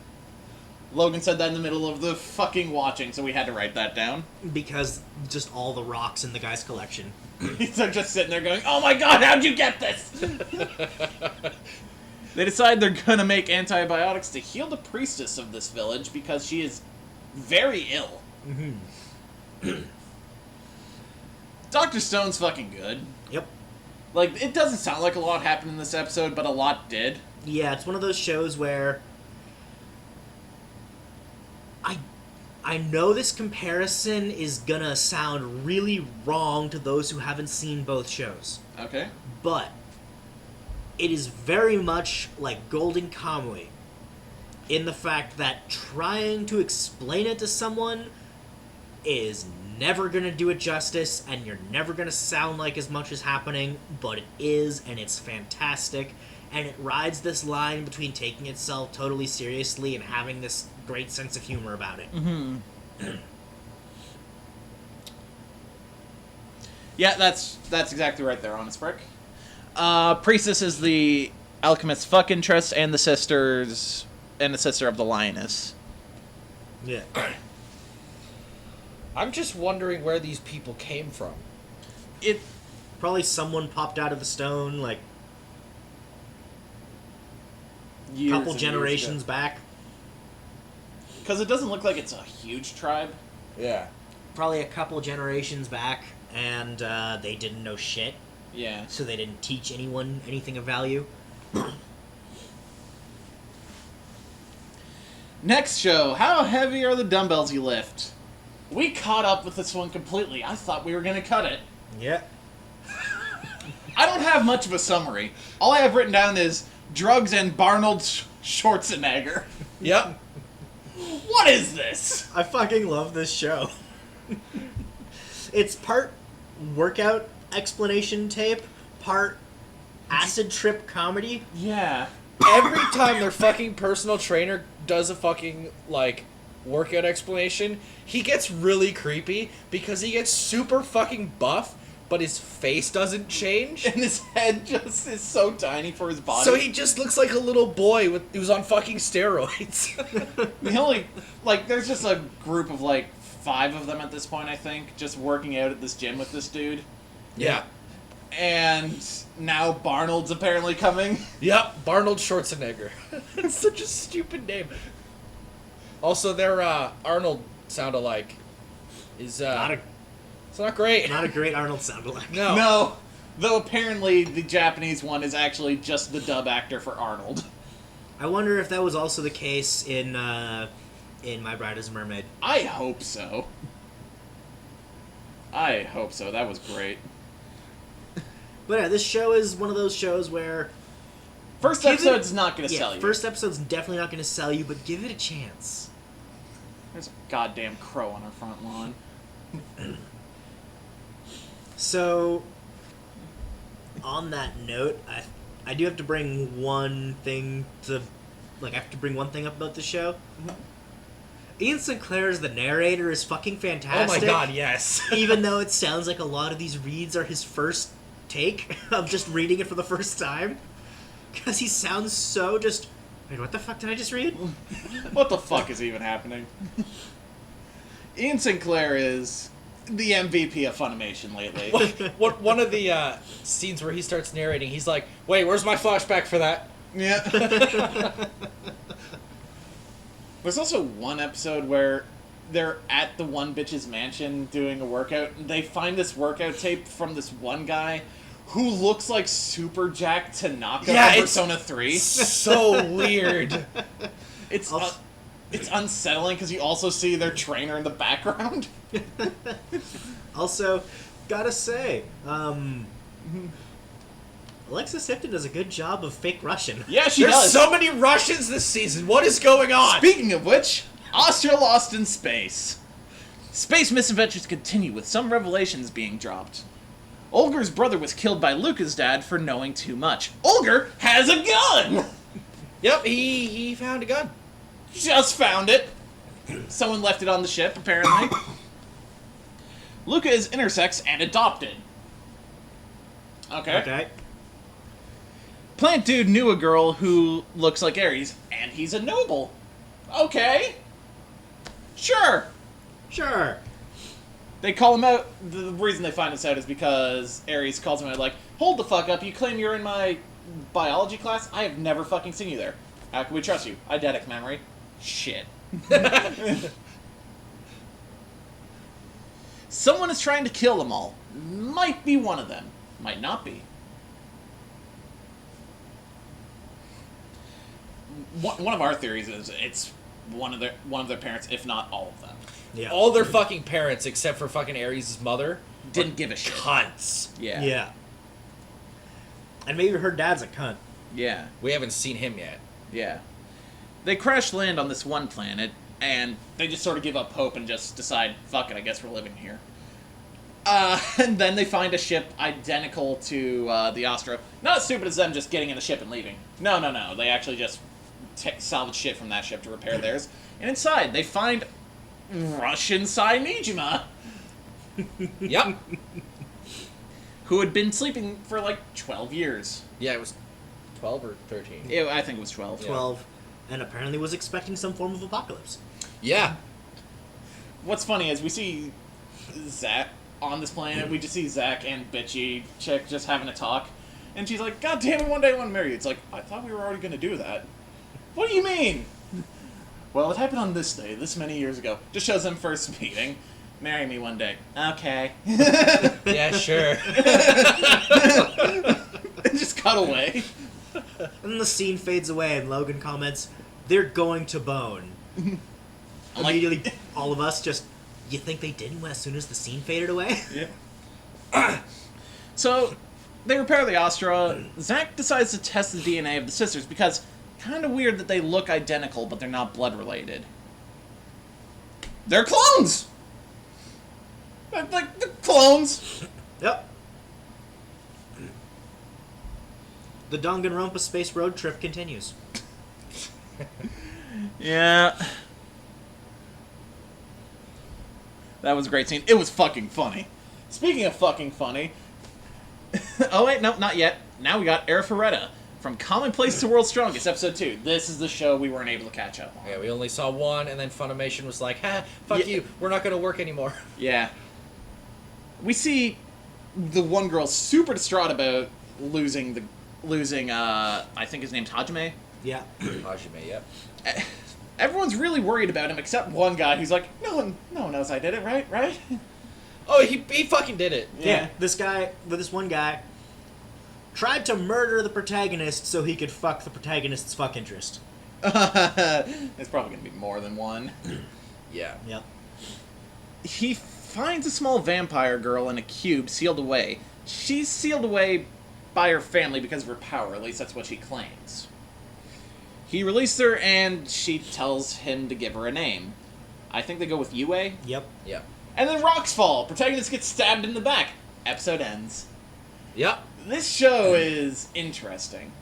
Logan said that in the middle of the fucking watching, so we had to write that down. Because just all the rocks in the guy's collection. He's just sitting there going, oh my god, how'd you get this? They decide they're gonna make antibiotics to heal the priestess of this village because she is very ill. Dr. Stone's fucking good. Yep. Like, it doesn't sound like a lot happened in this episode, but a lot did. Yeah, it's one of those shows where I know this comparison is gonna sound really wrong to those who haven't seen both shows, Okay. but it is very much like Golden Kamuy in the fact that trying to explain it to someone is never gonna do it justice, and you're never gonna sound like as much is happening, but it is, and it's fantastic. And it rides this line between taking itself totally seriously and having this great sense of humor about it. Yeah, that's exactly right there, Honest Brick. Priestess is the alchemist's fuck interest and the sister of the lioness. Yeah. I'm just wondering where these people came from. It Probably someone popped out of the stone, like, a couple generations back. Because it doesn't look like it's a huge tribe. Yeah. Probably a couple generations back, and they didn't know shit, Yeah. so they didn't teach anyone anything of value. Next show, how heavy are the dumbbells you lift? We caught up with this one completely. I thought we were going to cut it. Yeah. I don't have much of a summary. All I have written down is drugs and Barnold Schwarzenegger. Yep. What is this? I fucking love this show. It's part workout explanation tape, part acid trip comedy. Yeah. Every time their fucking personal trainer does a fucking, like, workout explanation, he gets really creepy because he gets super fucking buff, but his face doesn't change. And his head just is so tiny for his body. So he just looks like a little boy who's on fucking steroids. The only, like, there's just a group of, like, 5 of them at this point, I think, just working out at this gym with this dude. Yeah. And now Barnold's apparently coming. Yep, Barnold Schwarzenegger. It's such a stupid name. Also, their Arnold sound-alike is it's not great. Not a great Arnold sound-alike. No. No. Though apparently the Japanese one is actually just the dub actor for Arnold. I wonder if that was also the case in My Bride is a Mermaid. I hope so. I hope so. That was great. But yeah, this show is one of those shows where... First episode's not going to sell you. First episode's definitely not going to sell you, but give it a chance. There's a goddamn crow on our front lawn. So, on that note, I do have to bring one thing to... Like, I have to bring one thing up about the show. Mm-hmm. Ian Sinclair as the narrator is fucking fantastic. Oh my god, yes. Even though it sounds like a lot of these reads are his first take of just reading it for the first time. Because he sounds so just... Wait, what the fuck did I just read? What the fuck is even happening? Ian Sinclair is the MVP of Funimation lately. One of the scenes where he starts narrating, he's like, wait, where's my flashback for that? Yeah. There's also one episode where they're at the one bitch's mansion doing a workout, and they find this workout tape from this one guy who looks like Super Jack Tanaka from Persona 3. So weird. It's unsettling because you also see their trainer in the background. Also, gotta say, Alexis Hifton does a good job of fake Russian. Yeah, she There's does. so many Russians this season. What is going on? Speaking of which, Austria lost in space. Space misadventures continue with some revelations being dropped. Olger's brother was killed by Luca's dad for knowing too much. Olger has a gun! Yep, he found a gun. Just found it. Someone left it on the ship, apparently. Luca is intersex and adopted. Okay. Plant Dude knew a girl who looks like Ares, and he's a noble. Okay. Sure. They call him out. The reason they find this out is because Ares calls him out like, hold the fuck up, you claim you're in my biology class? I have never fucking seen you there. How can we trust you? Eidetic memory. Shit. Someone is trying to kill them all. Might be one of them. Might not be. One of our theories is it's one of their parents, if not all of them. Yeah. All their fucking parents, except for fucking Ares' mother, Didn't give a shit. cunts. Yeah. And maybe her dad's a cunt. Yeah. We haven't seen him yet. Yeah. They crash land on this one planet, and they just sort of give up hope and just decide, fuck it, I guess we're living here. And then they find a ship identical to the Astra. Not as stupid as them just getting in the ship and leaving. No. They actually just salvage shit from that ship to repair theirs. And inside, they find Russian Saimijima, Yep. who had been sleeping for like 12 years. Yeah, it was 12 or 13. I think it was 12. 12. And apparently was expecting some form of apocalypse. Yeah. What's funny is we see Zach on this planet. We just see Zach and bitchy chick just having a talk. And she's like, God damn it, one day I want to marry you. It's like, I thought we were already going to do that. What do you mean? Well, it happened on this day, this many years ago. Just shows them first meeting. Marry me one day. Okay. Yeah, sure. And just cut away. And then the scene fades away and Logan comments, they're going to bone. Immediately, all of us just, you think they didn't as soon as the scene faded away? Yeah. So, they repair the Astra. Zach decides to test the DNA of the sisters because kind of weird that they look identical, but they're not blood related. They're clones! Like, they're clones! Yep. The Danganronpa space road trip continues. Yeah. That was a great scene. It was fucking funny. Speaking of fucking funny. Oh, wait, no, not yet. Now we got Arifureta from Commonplace to World's Strongest, episode 2. This is the show we weren't able to catch up on. Yeah, we only saw one, and then Funimation was like, "Ha, fuck you, we're not gonna work anymore." Yeah. We see the one girl super distraught about losing, I think his name's Hajime. Yeah. Hajime, yep. Everyone's really worried about him except one guy who's like, no one knows I did it, right? Oh, he fucking did it. Yeah. This one guy tried to murder the protagonist so he could fuck the protagonist's fuck interest. There's probably gonna be more than one. Yeah. Yep. He finds a small vampire girl in a cube sealed away. She's sealed away by her family because of her power, at least that's what she claims. He released her and she tells him to give her a name. I think they go with Yue. Yep. Yep. And then rocks fall. Protagonist gets stabbed in the back. Episode ends. Yep. This show is interesting.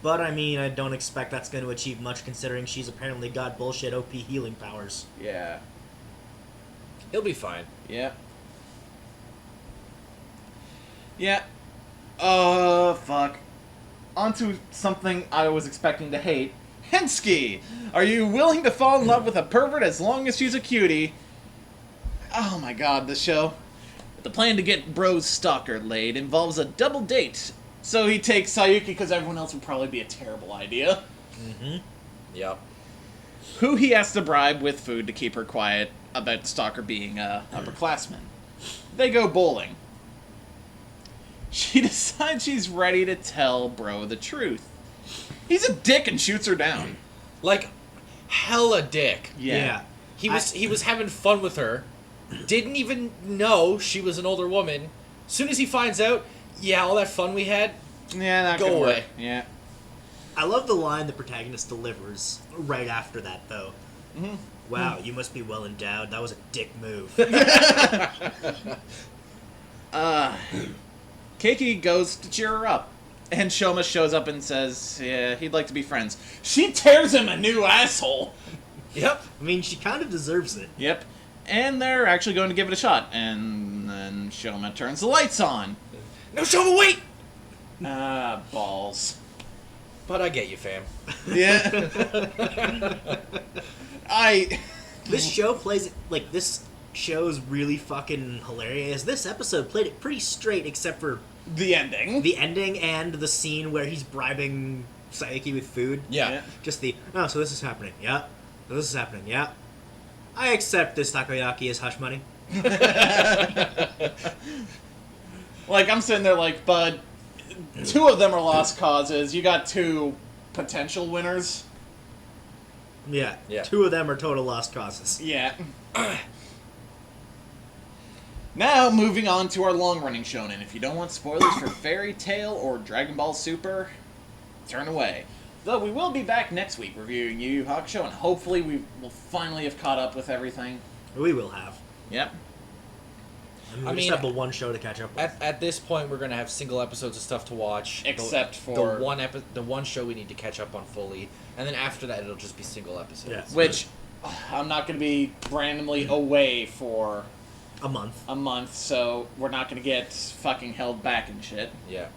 But I mean, I don't expect that's going to achieve much considering she's apparently got bullshit OP healing powers. Yeah. He'll be fine. Yeah. Yeah. Fuck. Onto something I was expecting to hate. Hensky! Are you willing to fall in love with a pervert as long as she's a cutie? Oh my god, this show. The plan to get Bro's stalker laid involves a double date. So he takes Sayuki because everyone else would probably be a terrible idea. Mm-hmm. Yep. Who he has to bribe with food to keep her quiet about the stalker being a upperclassman. They go bowling. She decides she's ready to tell Bro the truth. He's a dick and shoots her down. Like, hella dick. Yeah. He was having fun with her. Didn't even know she was an older woman. Soon as he finds out, yeah, all that fun we had, Yeah, not go gonna away. work. Yeah. I love the line the protagonist delivers right after that, though. Mm-hmm. Wow, you must be well endowed. That was a dick move. Keiki goes to cheer her up. And Shoma shows up and says, yeah, he'd like to be friends. She tears him a new asshole. Yep. I mean, she kind of deserves it. Yep. And they're actually going to give it a shot. And then Shoma turns the lights on. No, Shoma, wait! Ah, balls. But I get you, fam. Yeah. This show plays, like, this show's really fucking hilarious. This episode played it pretty straight except for The ending. the ending and the scene where he's bribing Sayuki with food. Yeah. Just so this is happening. Yeah. So this is happening. Yeah. I accept this takoyaki as hush money. Like, I'm sitting there like, bud, 2 of them are lost causes. You got 2 potential winners. Yeah. Yeah. 2 of them are total lost causes. Yeah. Now, moving on to our long-running shonen. If you don't want spoilers for Fairy Tail or Dragon Ball Super, turn away. Though we will be back next week reviewing Yu Yu Hakusho, and hopefully we will finally have caught up with everything. We will have. Yep. I mean, just have the one show to catch up with. At this point, we're gonna have single episodes of stuff to watch. Except for... the one show we need to catch up on fully, and then after that, it'll just be single episodes. Yeah. Which, I'm not going to be randomly away for A month. so we're not going to get fucking held back and shit. Yeah.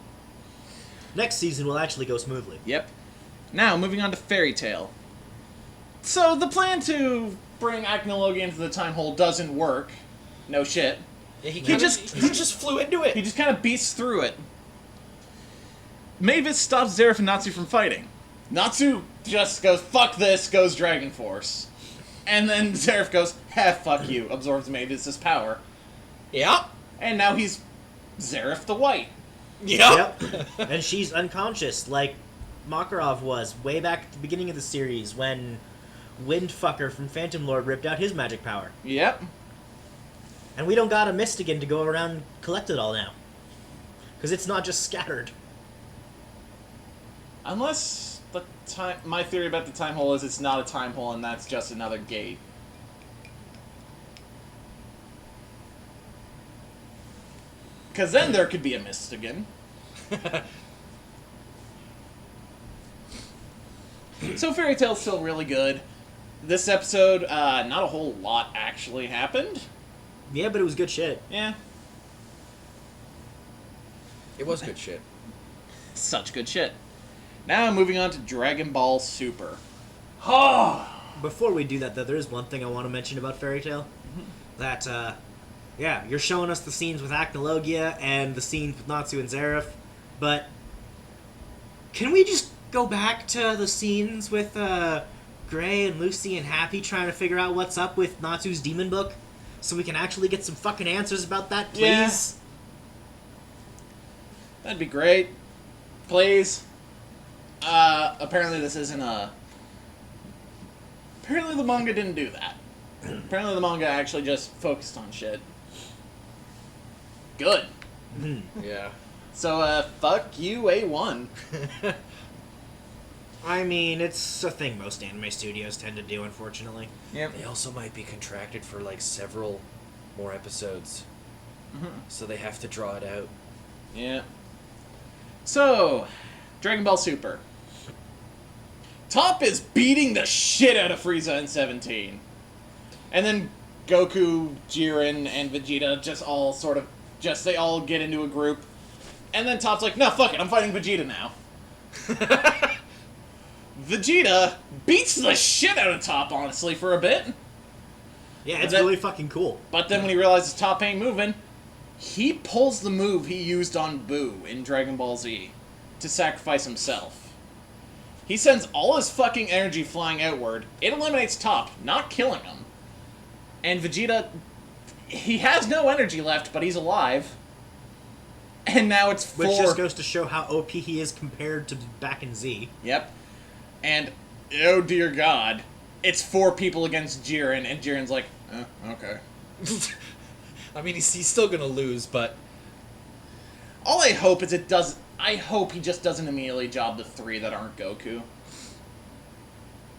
Next season will actually go smoothly. Yep. Now, moving on to Fairy Tail. So, the plan to bring Acnologia into the time hole doesn't work. No shit. Yeah, he just- just flew into it. He just kind of beasts through it. Mavis stops Zeref and Natsu from fighting. Natsu just goes, fuck this, goes Dragon Force. And then Zeref goes, fuck you, absorbs Mavis' power. Yep. And now he's Zeref the White. Yep. And she's unconscious, like Makarov was way back at the beginning of the series when Windfucker from Phantom Lord ripped out his magic power. Yep. And we don't got a Mystigan to go around and collect it all now. Because it's not just scattered. Unless the time, my theory about the time hole is it's not a time hole and that's just another gate. Because then there could be a Mystigan. So Fairy Tail's still really good. This episode, not a whole lot actually happened. Yeah, but it was good shit. Yeah. It was good shit. Such good shit. Now moving on to Dragon Ball Super. Before we do that, though, there is one thing I want to mention about Fairy Tail. That, yeah, you're showing us the scenes with Acnologia and the scenes with Natsu and Zareth, but can we just go back to the scenes with Gray and Lucy and Happy trying to figure out what's up with Natsu's demon book? So we can actually get some fucking answers about that, please? Yeah. That'd be great. Please. Apparently this isn't a... Apparently the manga didn't do that. Apparently the manga actually just focused on shit. Good. Yeah. So, fuck you, A1. I mean, it's a thing most anime studios tend to do, unfortunately. Yep. They also might be contracted for like several more episodes. So they have to draw it out. Yeah. So, Dragon Ball Super. Top is beating the shit out of Frieza in 17. And then Goku, Jiren, and Vegeta just all sort of... they all get into a group. And then Top's like, no, fuck it, I'm fighting Vegeta now. Vegeta beats the shit out of Top, honestly, for a bit. Yeah, it's then- really fucking cool. But then when he realizes Top ain't moving, he pulls the move he used on Boo in Dragon Ball Z to sacrifice himself. He sends all his fucking energy flying outward. It eliminates Top, not killing him. And Vegeta, he has no energy left, but he's alive. And now it's 4... Which just goes to show how OP he is compared to back in Z. Yep. And, oh dear God, it's 4 people against Jiren, and Jiren's like, okay. I mean, he's still gonna lose, but... All I hope is I hope he just doesn't immediately job the 3 that aren't Goku.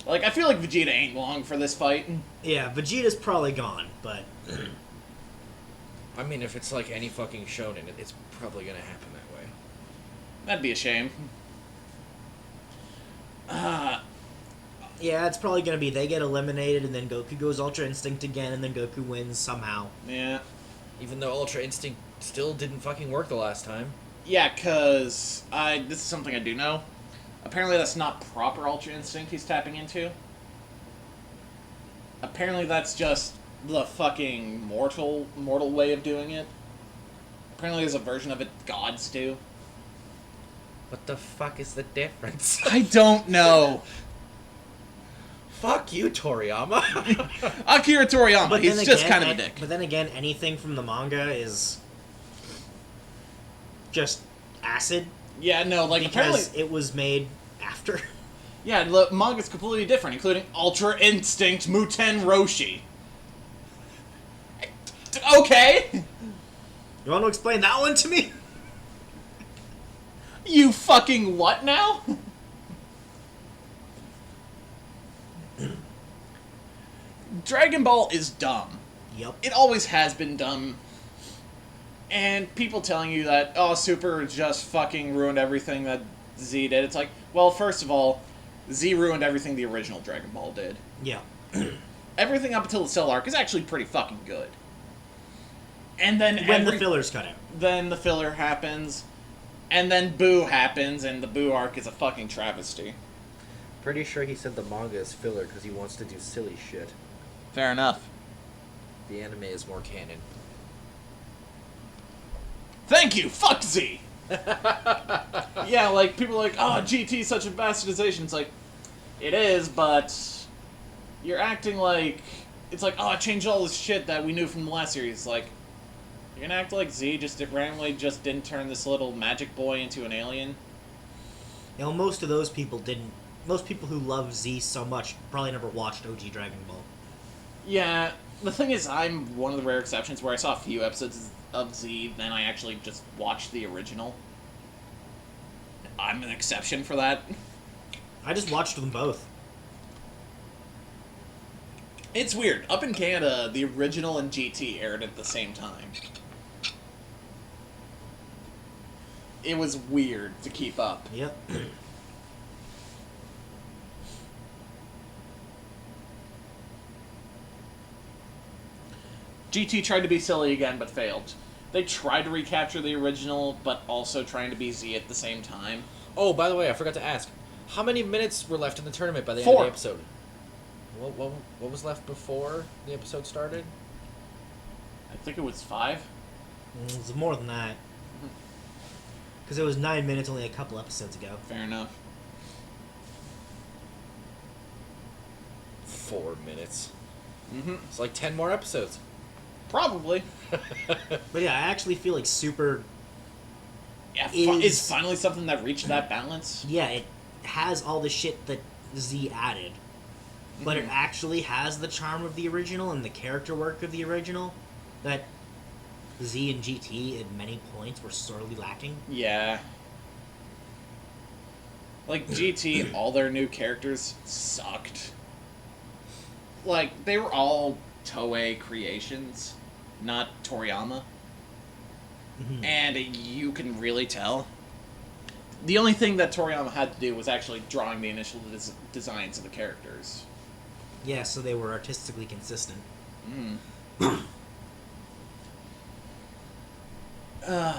Like, I feel like Vegeta ain't long for this fight. Yeah, Vegeta's probably gone, but... I mean, if it's like any fucking shonen, it's probably gonna happen that way. That'd be a shame. Yeah, it's probably gonna be they get eliminated, and then Goku goes Ultra Instinct again, and then Goku wins somehow. Yeah. Even though Ultra Instinct still didn't fucking work the last time. Yeah, because this is something I do know. Apparently that's not proper Ultra Instinct he's tapping into. Apparently that's just the fucking mortal way of doing it. Apparently there's a version of it gods do. What the fuck is the difference? I don't know. Fuck you, Toriyama. Akira Toriyama, But he's then just again, kind of a dick. But then again, anything from the manga is just acid, Yeah, no, like apparently... because it was made after. Yeah, the manga's completely different, including Ultra Instinct Muten Roshi. Okay! You want to explain that one to me? You fucking what now? Dragon Ball is dumb. Yep. It always has been dumb. And people telling you that, oh, Super just fucking ruined everything that Z did. It's like, well, first of all, Z ruined everything the original Dragon Ball did. Yeah. Everything up until the Cell arc is actually pretty fucking good. And then When the fillers cut out. Then the filler happens, and then Boo happens, and the Boo arc is a fucking travesty. Pretty sure he said the manga is filler because he wants to do silly shit. Fair enough. The anime is more canon. Thank you! Fuck Z! Yeah, like, people are like, oh, GT's such a bastardization. It's like, it is, but you're acting like, it's like, oh, I changed all this shit that we knew from the last series. It's like, you're gonna act like Z just randomly just didn't turn this little magic boy into an alien? You know, most of those people didn't. Most people who love Z so much probably never watched OG Dragon Ball. Yeah, the thing is, I'm one of the rare exceptions where I saw a few episodes of Z, then I actually just watched the original. I'm an exception for that. I just watched them both. It's weird. Up in Canada, the original and GT aired at the same time. It was weird to keep up. Yep. GT tried to be silly again, but failed. They tried to recapture the original, but also trying to be Z at the same time. Oh, by the way, I forgot to ask. How many minutes were left in the tournament by the end 4. of the episode? What was left before the episode started? I think it was 5. It was more than that. Because it was 9 minutes only a couple episodes ago. Fair enough. 4 minutes. Mm-hmm. It's like 10 more episodes. Probably. But yeah, I actually feel like Super... Yeah, Is- it's finally something that reached that balance. Yeah, it has all the shit that Z added. But it actually has the charm of the original and the character work of the original that Z and GT at many points were sorely lacking. Yeah. Like, GT, all their new characters sucked. Like, they were all Toei creations, not Toriyama. And you can really tell. The only thing that Toriyama had to do was actually drawing the initial designs of the characters. Yeah, so they were artistically consistent.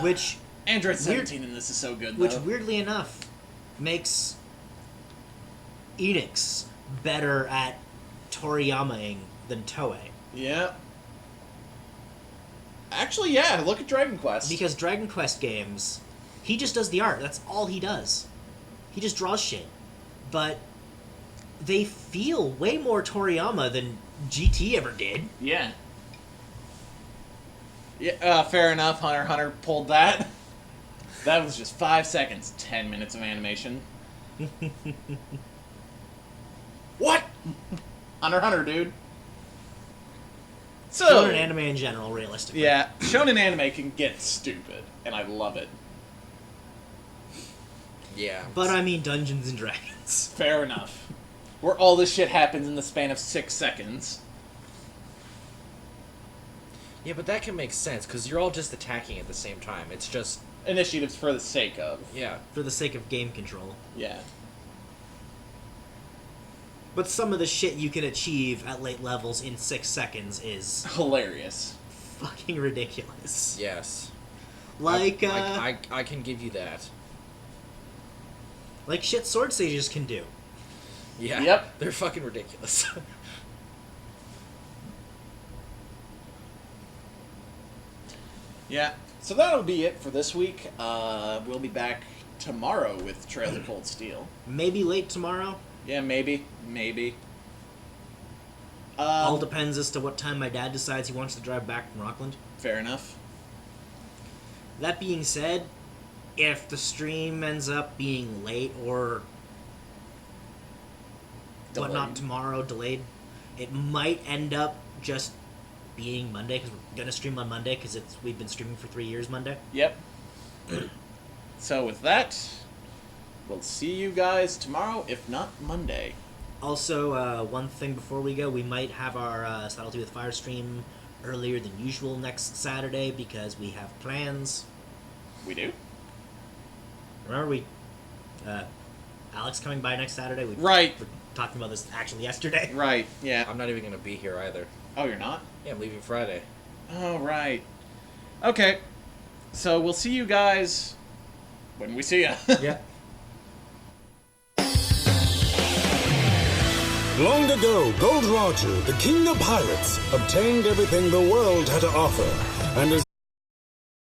Which Android 17 in this is so good, Which, though. weirdly enough, makes Enix better at Toriyama-ing than Toei. Yeah. Actually, yeah, look at Dragon Quest. Because Dragon Quest games, he just does the art. That's all he does. He just draws shit. But they feel way more Toriyama than GT ever did. Yeah. Yeah, fair enough. Hunter x Hunter pulled that. That was just 5 seconds, 10 minutes of animation. What? Hunter x Hunter, dude. So, Shonen anime in general, realistically. yeah, shonen anime can get stupid, and I love it. Yeah. But I mean Dungeons and Dragons. Fair enough. Where all this shit happens in the span of 6 seconds. Yeah, but that can make sense, because you're all just attacking at the same time. It's just... Initiatives for the sake of. Yeah. For the sake of game control. Yeah. But some of the shit you can achieve at late levels in 6 seconds is Hilarious. fucking ridiculous. Yes. Like, I can give you that. like shit sword sages can do. Yeah. Yep. They're fucking ridiculous. Yeah. So that'll be it for this week. We'll be back tomorrow with Trails of Cold Steel. Maybe late tomorrow. Yeah, maybe. Maybe. All depends as to what time my dad decides he wants to drive back from Rockland. Fair enough. That being said, if the stream ends up being late or whatnot Delayed. tomorrow, delayed, it might end up just being Monday, because we're going to stream on Monday, because we've been streaming for 3 years Monday. Yep. So with that, we'll see you guys tomorrow, if not Monday. Also, one thing before we go, we might have our Subtlety with Fire stream earlier than usual next Saturday, because we have plans. We do? Remember Alex coming by next Saturday? We Right. were talking about this actually yesterday. Right, yeah. I'm not even going to be here either. Oh, you're not? Yeah, I'm leaving Friday. Oh, right. Okay. So we'll see you guys when we see ya. Yeah. Long ago, Gold Roger, the king of pirates, obtained everything the world had to offer, and as